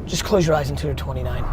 Just close your eyes until you're 29.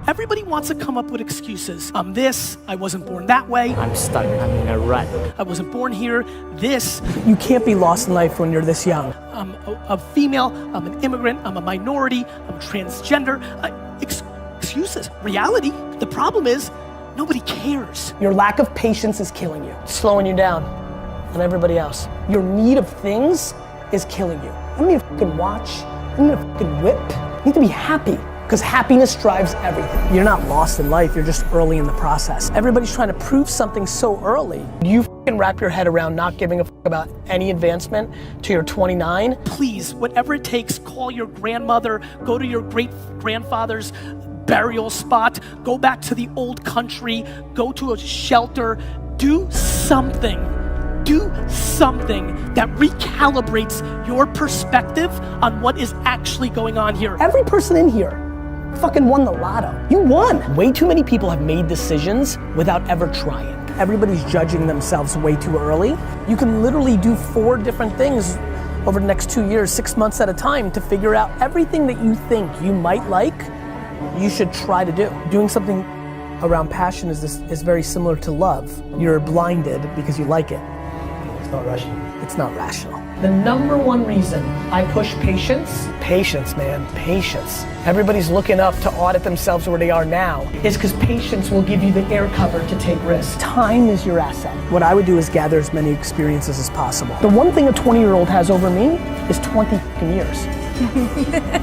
Everybody wants to come up with excuses. I'm this, I wasn't born that way. I'm stuck, I'm in a rut. I wasn't born here, this. You can't be lost in life when you're this young. I'm a female, I'm an immigrant, I'm a minority, I'm transgender. Excuses, reality. The problem is, nobody cares. Your lack of patience is killing you. It's slowing you down and everybody else. Your need of things is killing you. I don't need a fucking watch, I don't need a fucking whip. I need to be happy. Because happiness drives everything. You're not lost in life, you're just early in the process. Everybody's trying to prove something so early. You fucking wrap your head around not giving a fuck about any advancement till you're 29? Please, whatever it takes, call your grandmother, go to your great-grandfather's burial spot, go back to the old country, go to a shelter, do something. Do something that recalibrates your perspective on what is actually going on here. Every person in here fucking won the lotto. You won. Way too many people have made decisions without ever trying. Everybody's judging themselves way too early. You can literally do 4 different things over the next 2 years, 6 months at a time to figure out everything that you think you might like, you should try to do. Doing something around passion is very similar to love. You're blinded because you like it. It's not rational. It's not rational. The number one reason I push patience, man, patience. Everybody's looking up to audit themselves where they are now, is because patience will give you the air cover to take risks. Time is your asset. What I would do is gather as many experiences as possible. The one thing a 20-year-old has over me is 20 fucking years.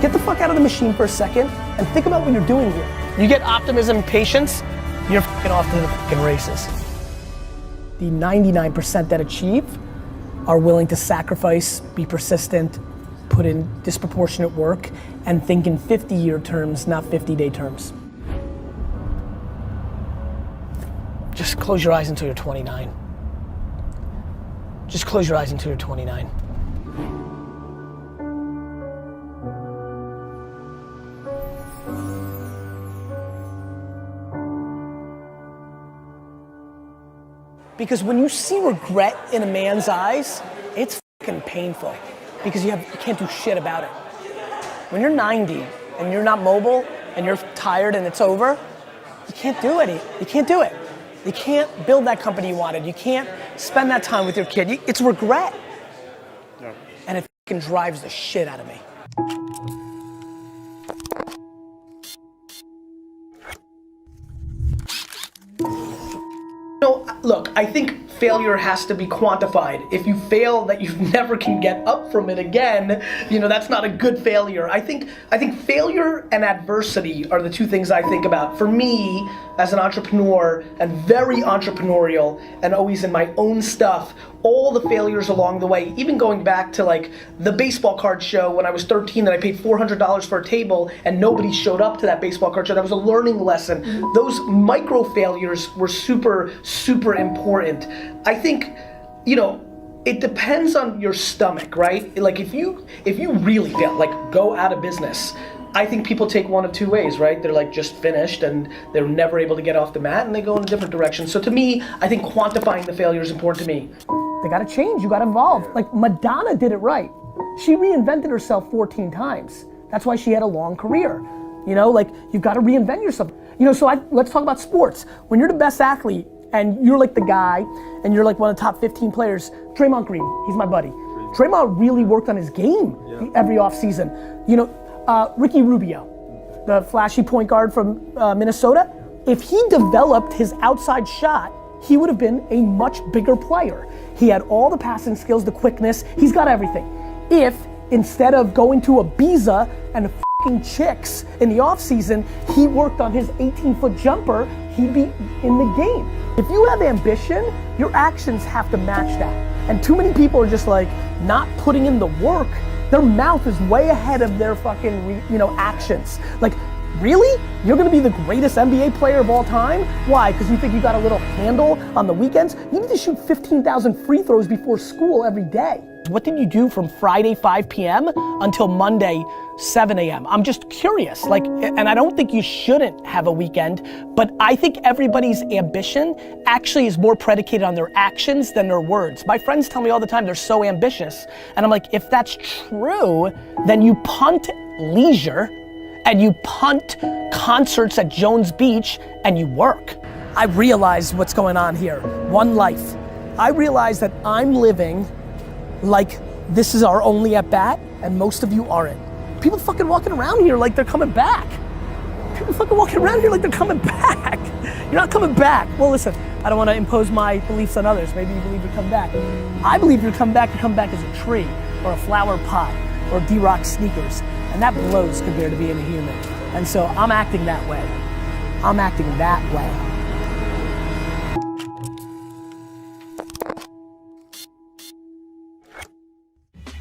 Get the fuck out of the machine for a second and think about what you're doing here. You get optimism and patience, you're fucking off to the fucking races. The 99% that achieve are willing to sacrifice, be persistent, put in disproportionate work, and think in 50-year terms, not 50-day terms. Just close your eyes until you're 29. Just close your eyes until you're 29. Because when you see regret in a man's eyes, it's fucking painful because you can't do shit about it. When you're 90 and you're not mobile and you're tired and it's over, you can't do it. You can't do it. You can't build that company you wanted. You can't spend that time with your kid. It's regret. Yeah. And it fucking drives the shit out of me. No, look, I think failure has to be quantified. If you fail that you never can get up from it again, that's not a good failure. I think failure and adversity are the two things I think about. For me, as an entrepreneur and very entrepreneurial and always in my own stuff, all the failures along the way, even going back to like the baseball card show when I was 13 that I paid $400 for a table and nobody showed up to that baseball card show. That was a learning lesson. Those micro failures were super, super important. I think, it depends on your stomach, right? Like if you really fail, like go out of business, I think people take one of two ways, right? They're like just finished and they're never able to get off the mat and they go in a different direction. So to me, I think quantifying the failure is important to me. They gotta change, you gotta evolve. Like Madonna did it right. She reinvented herself 14 times. That's why she had a long career. Like you've gotta reinvent yourself. So let's talk about sports. When you're the best athlete and you're like the guy and you're like one of the top 15 players, Draymond Green, he's my buddy. Draymond really worked on his game every offseason. Ricky Rubio, the flashy point guard from Minnesota, if he developed his outside shot, he would have been a much bigger player. He had all the passing skills, the quickness, he's got everything. If instead of going to Ibiza and f***ing chicks in the off season, he worked on his 18-foot jumper, he'd be in the game. If you have ambition, your actions have to match that. And too many people are just like not putting in the work. Their mouth is way ahead of their fucking, actions. Like, really? You're gonna be the greatest NBA player of all time? Why? Because you think you got a little handle on the weekends? You need to shoot 15,000 free throws before school every day. What did you do from Friday 5 p.m. until Monday 7 a.m.? I'm just curious, and I don't think you shouldn't have a weekend, but I think everybody's ambition actually is more predicated on their actions than their words. My friends tell me all the time they're so ambitious, and I'm like, if that's true, then you punt leisure and you punt concerts at Jones Beach and you work. I realize what's going on here. One life. I realize that I'm living like this is our only at bat and most of you aren't. People fucking walking around here like they're coming back. People fucking walking around here like they're coming back. You're not coming back. Well, listen, I don't want to impose my beliefs on others. Maybe you believe you come back. I believe you come back as a tree or a flower pot or D-Rock sneakers. And that blows compared to being a human. And so I'm acting that way. I'm acting that way.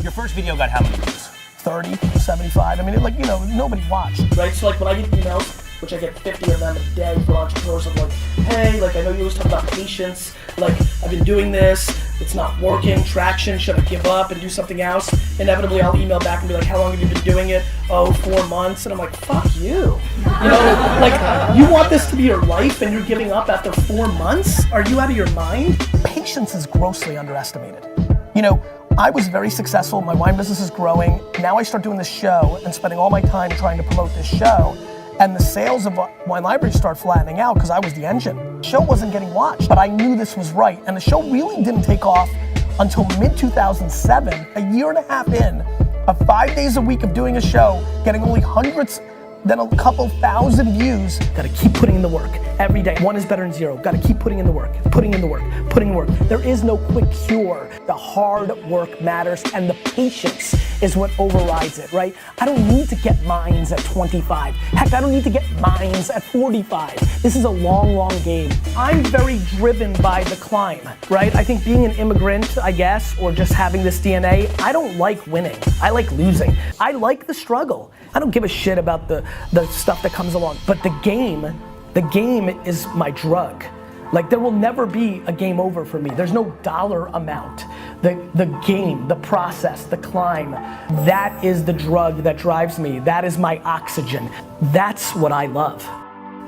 Your first video got how many views? 30, 75. I mean, like, you know, nobody watched, right? So like when I get emails, which I get 50 of them a day from entrepreneurs of like, hey, like I know you always talk about patience, like I've been doing this, it's not working, traction, should I give up and do something else? Inevitably I'll email back and be like, how long have you been doing it? Oh, 4 months. And I'm like, fuck you. You know, like you want this to be your life and you're giving up after 4 months? Are you out of your mind? Patience is grossly underestimated. You know, I was very successful, my wine business is growing. Now I start doing this show and spending all my time trying to promote this show. And the sales of Wine Library start flattening out because I was the engine. The show wasn't getting watched, but I knew this was right. And the show really didn't take off until mid-2007, a year and a half in, of 5 days a week of doing a show, getting only hundreds, then a couple thousand views. Gotta keep putting in the work every day. 1 is better than 0. Gotta keep putting in the work, putting in the work, putting in the work. There is no quick cure. The hard work matters and the patience is what overrides it, right? I don't need to get mines at 25. Heck, I don't need to get mines at 45. This is a long, long game. I'm very driven by the climb, right? I think being an immigrant, I guess, or just having this DNA, I don't like winning. I like losing. I like the struggle. I don't give a shit about the stuff that comes along, but the game is my drug. Like there will never be a game over for me. There's no dollar amount. The game, the process, the climb, that is the drug that drives me. That is my oxygen. That's what I love.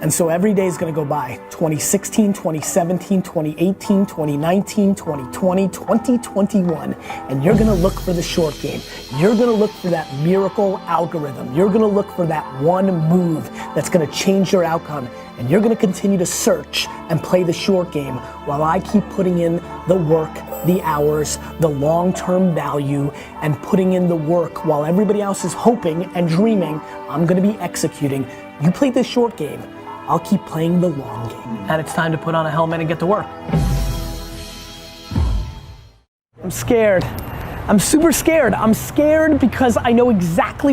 And so every day is gonna go by. 2016, 2017, 2018, 2019, 2020, 2021. And you're gonna look for the short game. You're gonna look for that miracle algorithm. You're gonna look for that one move that's gonna change your outcome. And you're gonna continue to search and play the short game while I keep putting in the work, the hours, the long-term value, and putting in the work while everybody else is hoping and dreaming. I'm gonna be executing. You play the short game. I'll keep playing the long game. And it's time to put on a helmet and get to work. I'm scared. I'm super scared. I'm scared because I know exactly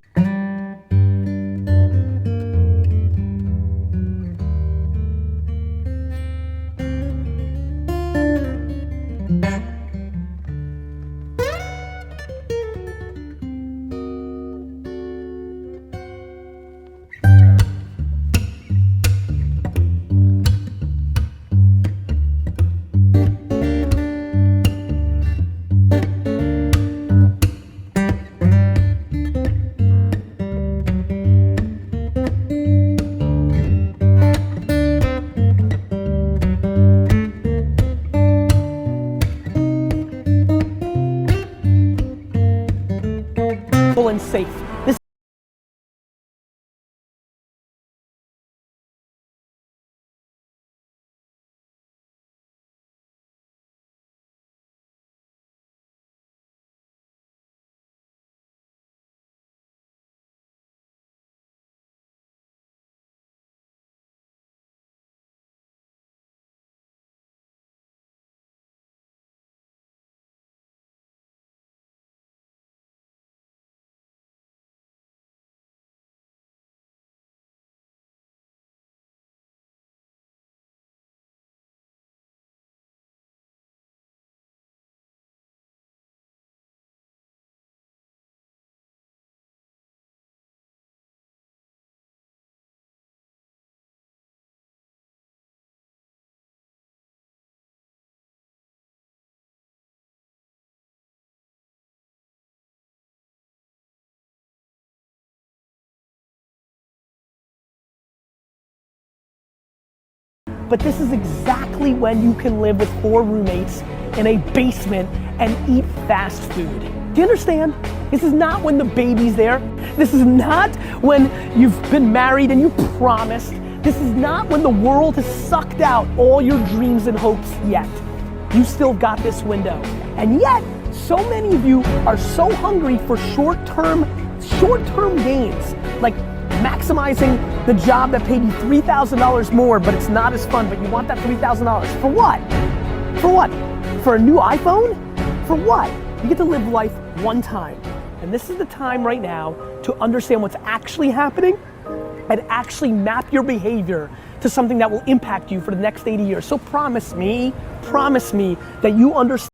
and safe. This But this is exactly when you can live with 4 roommates in a basement and eat fast food. you understand? This is not when the baby's there. This is not when you've been married and you promised. This is not when the world has sucked out all your dreams and hopes yet. You still got this window. And yet, so many of you are so hungry for short-term gains, like maximizing the job that paid you $3,000 more, but it's not as fun, but you want that $3,000. For what? For what? For a new iPhone? For what? You get to live life one time. And this is the time right now to understand what's actually happening and actually map your behavior to something that will impact you for the next 80 years. So promise me that you understand